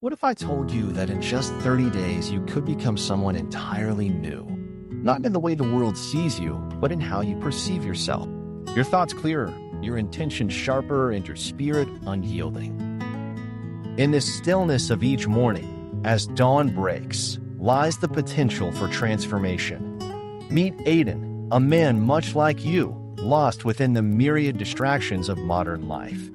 What if I told you that in just 30 days you could become someone entirely new? Not in the way the world sees you, but in how you perceive yourself. Your thoughts clearer, your intentions sharper, and your spirit unyielding. In the stillness of each morning, as dawn breaks, lies the potential for transformation. Meet Aiden, a man much like you, lost within the myriad distractions of modern life.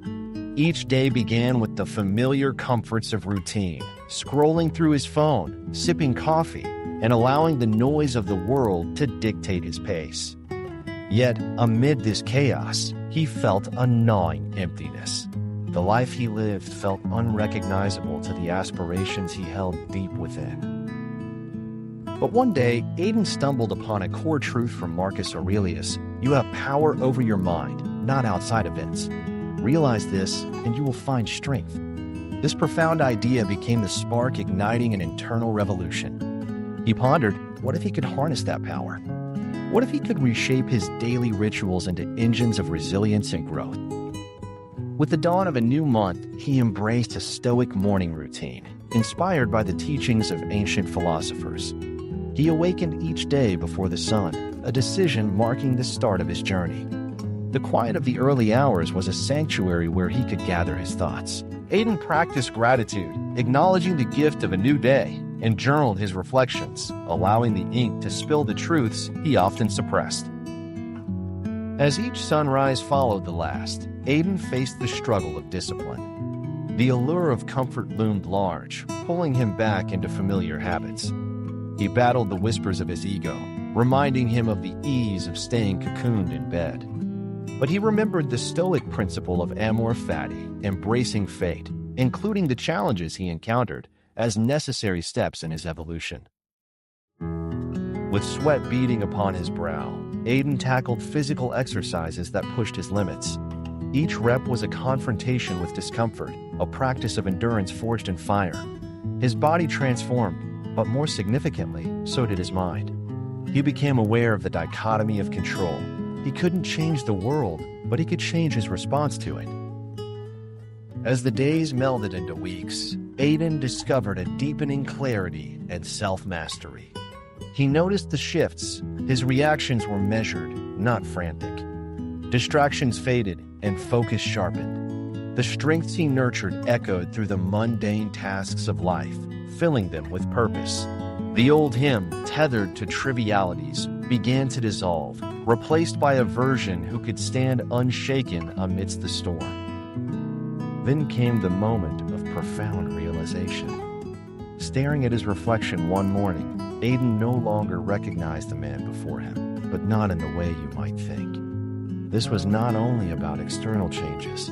Each day began with the familiar comforts of routine, scrolling through his phone, sipping coffee, and allowing the noise of the world to dictate his pace. Yet, amid this chaos, he felt a gnawing emptiness. The life he lived felt unrecognizable to the aspirations he held deep within. But one day, Aiden stumbled upon a core truth from Marcus Aurelius: you have power over your mind, not outside events. Realize this, and you will find strength. This profound idea became the spark igniting an internal revolution. He pondered, what if he could harness that power? What if he could reshape his daily rituals into engines of resilience and growth? With the dawn of a new month, he embraced a Stoic morning routine, inspired by the teachings of ancient philosophers. He awakened each day before the sun, a decision marking the start of his journey. The quiet of the early hours was a sanctuary where he could gather his thoughts. Aiden practiced gratitude, acknowledging the gift of a new day, and journaled his reflections, allowing the ink to spill the truths he often suppressed. As each sunrise followed the last, Aiden faced the struggle of discipline. The allure of comfort loomed large, pulling him back into familiar habits. He battled the whispers of his ego, reminding him of the ease of staying cocooned in bed. But he remembered the Stoic principle of amor fati, embracing fate, including the challenges he encountered, as necessary steps in his evolution. With sweat beading upon his brow, Aiden tackled physical exercises that pushed his limits. Each rep was a confrontation with discomfort, a practice of endurance forged in fire. His body transformed, but more significantly, so did his mind. He became aware of the dichotomy of control. He couldn't change the world, but he could change his response to it. As the days melded into weeks, Aiden discovered a deepening clarity and self-mastery. He noticed the shifts. His reactions were measured, not frantic. Distractions faded and focus sharpened. The strengths he nurtured echoed through the mundane tasks of life, filling them with purpose. The old him, tethered to trivialities, began to dissolve, replaced by a version who could stand unshaken amidst the storm. Then came the moment of profound realization. Staring at his reflection one morning, Aiden no longer recognized the man before him, but not in the way you might think. This was not only about external changes.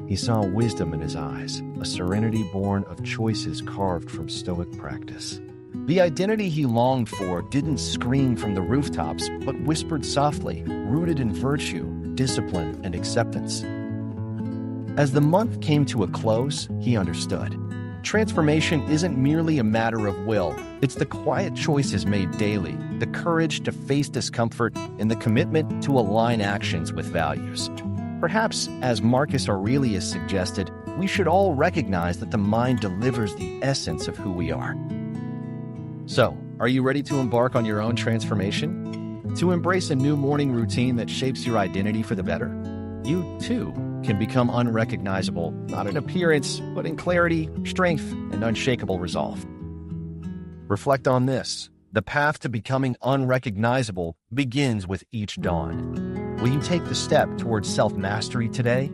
He saw wisdom in his eyes, a serenity born of choices carved from Stoic practice. The identity he longed for didn't scream from the rooftops, but whispered softly, rooted in virtue, discipline, and acceptance. As the month came to a close, he understood. Transformation isn't merely a matter of will. It's the quiet choices made daily, the courage to face discomfort, and the commitment to align actions with values. Perhaps, as Marcus Aurelius suggested, we should all recognize that the mind delivers the essence of who we are. So, are you ready to embark on your own transformation? To embrace a new morning routine that shapes your identity for the better? You, too, can become unrecognizable, not in appearance, but in clarity, strength, and unshakable resolve. Reflect on this. The path to becoming unrecognizable begins with each dawn. Will you take the step towards self-mastery today?